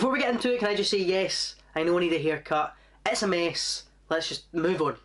Before we get into it, can I just say yes, I know I need a haircut. It's a mess. Let's just move on.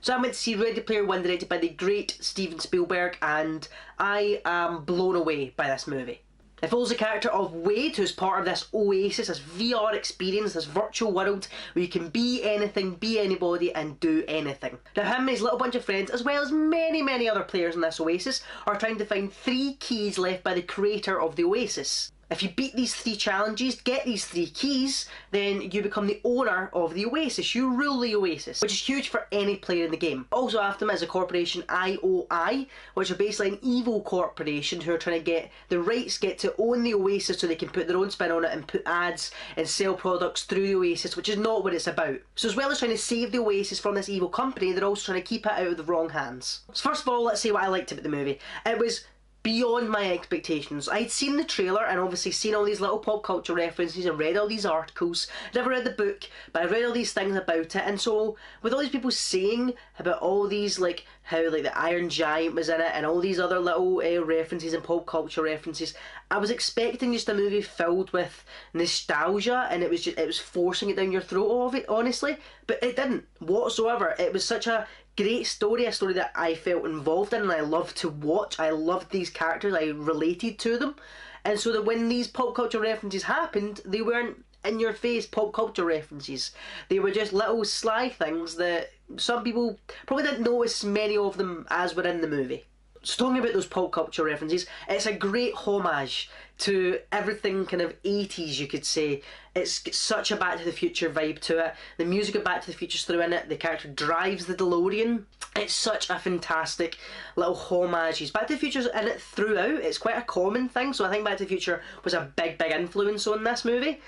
So I went to see Ready Player One, directed by the great Steven Spielberg, and I am blown away by this movie. It follows the character of Wade, who's part of this Oasis, this VR experience, this virtual world where you can be anything, be anybody, and do anything. Now him and his little bunch of friends, as well as many other players in this Oasis, are trying to find 3 keys left by the creator of the Oasis. If you beat these 3 challenges, get these 3 keys, then you become the owner of the Oasis. You rule the Oasis, which is huge for any player in the game. Also after them is a corporation, IOI, which are basically an evil corporation who are trying to get the rights, get to own the Oasis so they can put their own spin on it and put ads and sell products through the Oasis, which is not what it's about. So as well as trying to save the Oasis from this evil company, they're also trying to keep it out of the wrong hands. So first of all, let's say what I liked about the movie. It was beyond my expectations. I'd seen the trailer and obviously seen all these little pop culture references and read all these articles. Never read the book, but I read all these things about it, and so with all these people saying about all these, like how like the Iron Giant was in it and all these other little references and pop culture references, I was expecting just a movie filled with nostalgia, and it was forcing it down your throat of it, honestly, but it didn't whatsoever. It was such a great story, a story that I felt involved in and I loved to watch. I loved these characters, I related to them, and so that when these pop culture references happened, they weren't in your face pop culture references. They were just little sly things that some people probably didn't notice many of them as were in the movie. So talking about those pop culture references, it's a great homage to everything kind of 80s, you could say. It's such a Back to the Future vibe to it. The music of Back to the Future's through in it. The character drives the DeLorean. It's such a fantastic little homage. Back to the Future's in it throughout. It's quite a common thing, so I think Back to the Future was a big influence on this movie.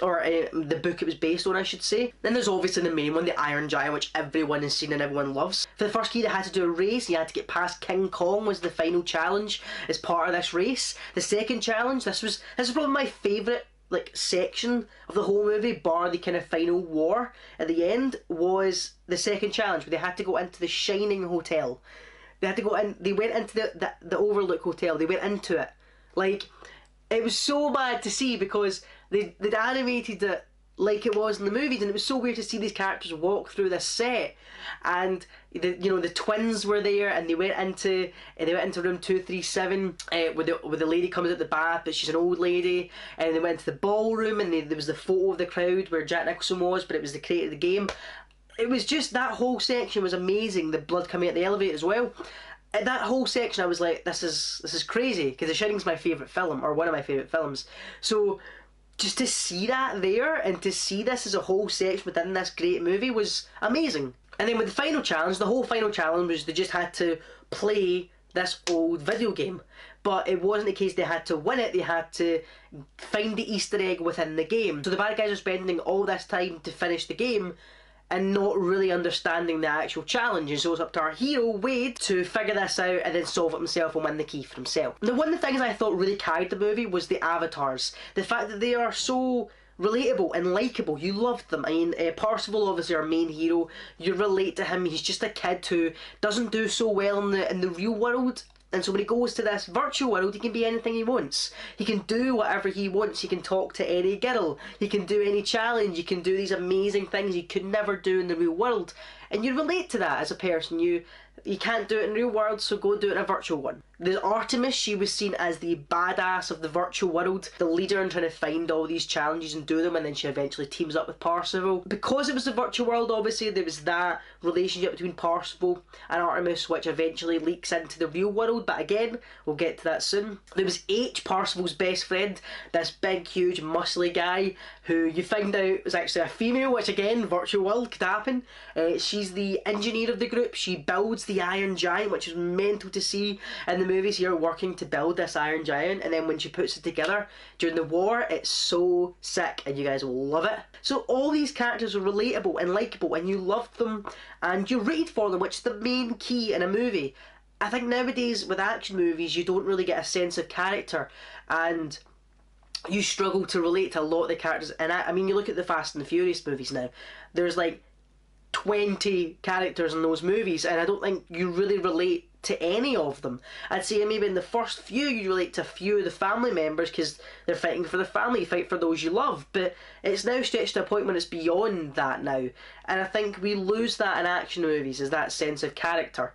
Or the book it was based on, I should say. Then there's obviously the main one, the Iron Giant, which everyone has seen and everyone loves. For the first key, they had to do a race. You had to get past King Kong was the final challenge as part of this race. The second challenge, this is probably my favourite like section of the whole movie, bar the kind of final war at the end, was the second challenge where they had to go into the Shining Hotel. They had to go in. They went into the Overlook Hotel. They went into it. Like, it was so bad to see because they'd animated it like it was in the movies, and it was so weird to see these characters walk through this set, and the twins were there, and they went into room 237 where the lady comes out the bath, but she's an old lady, and they went to the ballroom, and there was the photo of the crowd where Jack Nicholson was, but it was the creator of the game. It was just, that whole section was amazing. The blood coming out the elevator as well. At that whole section, I was like, this is crazy, because The Shining's my favourite film, or one of my favourite films. So just to see that there, and to see this as a whole section within this great movie, was amazing. And then with the final challenge, the whole final challenge was they just had to play this old video game. But it wasn't the case they had to win it, they had to find the Easter egg within the game. So the bad guys are spending all this time to finish the game and not really understanding the actual challenge, and so it's up to our hero, Wade, to figure this out and then solve it himself and win the key for himself. Now, one of the things I thought really carried the movie was the avatars. The fact that they are so relatable and likeable. You loved them. I mean, Parzival, obviously our main hero, you relate to him. He's just a kid who doesn't do so well in the real world, and so when he goes to this virtual world, he can be anything he wants. He can do whatever he wants. He can talk to any girl. He can do any challenge. He can do these amazing things he could never do in the real world. And you relate to that as a person. You can't do it in the real world, so go do it in a virtual one. The Artemis, she was seen as the badass of the virtual world, the leader in trying to find all these challenges and do them, and then she eventually teams up with Parzival. Because it was the virtual world, obviously, there was that relationship between Parzival and Artemis, which eventually leaks into the real world, but again, we'll get to that soon. There was H, Parzival's best friend, this big, huge, muscly guy, who you find out was actually a female, which again, virtual world could happen. She's the engineer of the group. She builds the Iron Giant, which is mental to see in the movies here, working to build this Iron Giant, and then when she puts it together during the war, it's so sick and you guys will love it. So all these characters are relatable and likeable, and you loved them and you rooted for them, which is the main key in a movie. I think nowadays with action movies you don't really get a sense of character, and you struggle to relate to a lot of the characters. And I mean, you look at the Fast and the Furious movies now, there's like 20 characters in those movies, and I don't think you really relate to any of them. I'd say maybe in the first few you relate to a few of the family members because they're fighting for their family, you fight for those you love, but it's now stretched to a point when it's beyond that now, and I think we lose that in action movies, is that sense of character.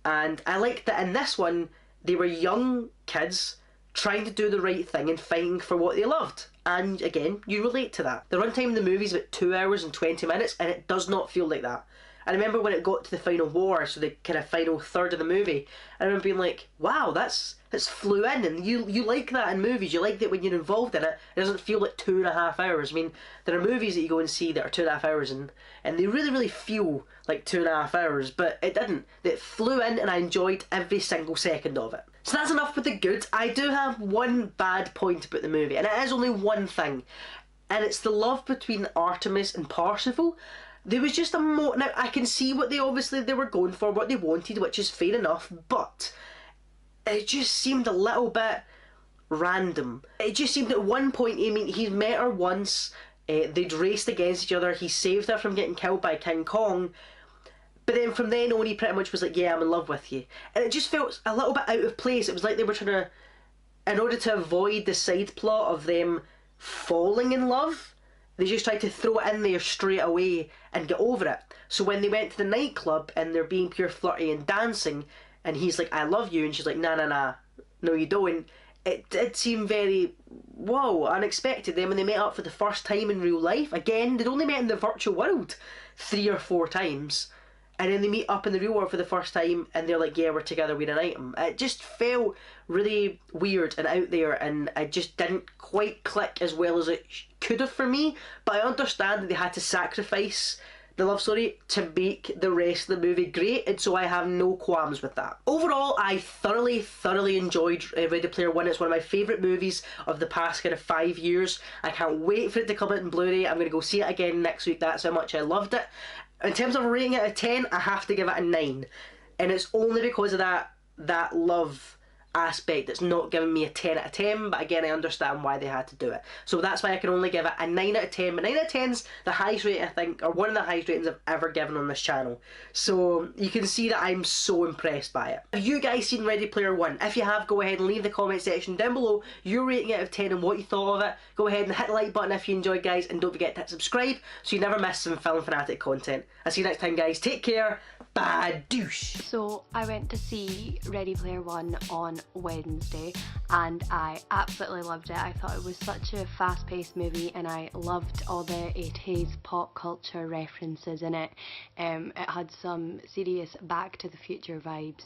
And I like that in this one they were young kids trying to do the right thing and fighting for what they loved. And again, you relate to that. The runtime in the movie is about 2 hours and 20 minutes, and it does not feel like that. I remember when it got to the final war, so the kind of final third of the movie, I remember being like, wow, that's flew in, and you like that in movies. You like that when you're involved in it, it doesn't feel like 2.5 hours. I mean, there are movies that you go and see that are 2.5 hours, and they really, really feel like 2.5 hours, but it didn't. It flew in, and I enjoyed every single second of it. So that's enough with the good. I do have one bad point about the movie, and it is only one thing, and it's the love between Artemis and Parsifal. There was just a now I can see what they were going for, what they wanted, which is fair enough, but it just seemed a little bit random. It just seemed at one point, I mean, he'd met her once, they'd raced against each other, he saved her from getting killed by King Kong, but then from then on he pretty much was like, yeah, I'm in love with you. And it just felt a little bit out of place. It was like they were trying to, in order to avoid the side plot of them falling in love, they just tried to throw it in there straight away and get over it. So when they went to the nightclub and they're being pure flirty and dancing, and he's like, I love you, and she's like, nah, nah, nah, no you don't. It did seem very, whoa, unexpected. Then when they met up for the first time in real life, again, they'd only met in the virtual world 3 or 4 times. And then they meet up in the real world for the first time and they're like, yeah, we're together, we're an item. It just felt really weird and out there, and it just didn't quite click as well as it could have for me. But I understand that they had to sacrifice the love story to make the rest of the movie great, and so I have no qualms with that. Overall, I thoroughly enjoyed Ready Player One. It's one of my favourite movies of the past kind of 5 years. I can't wait for it to come out in Blu-ray. I'm going to go see it again next week. That's how much I loved it. In terms of rating it out of 10, I have to give it a 9. And it's only because of that love aspect that's not giving me a 10 out of 10, but again, I understand why they had to do it. So that's why I can only give it a 9 out of 10. But 9 out of 10's the highest rating, I think, or one of the highest ratings I've ever given on this channel. So you can see that I'm so impressed by it. Have you guys seen Ready Player One? If you have, go ahead and leave the comment section down below your rating out of 10 and what you thought of it. Go ahead and hit the like button if you enjoyed, guys, and don't forget to hit subscribe so you never miss some FilmFanatic content. I'll see you next time, guys. Take care. Badoosh. So I went to see Ready Player One on Wednesday and I absolutely loved it. I thought it was such a fast-paced movie and I loved all the 80s pop culture references in it. It had some serious Back to the Future vibes.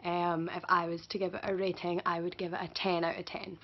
If I was to give it a rating, I would give it a 10 out of 10.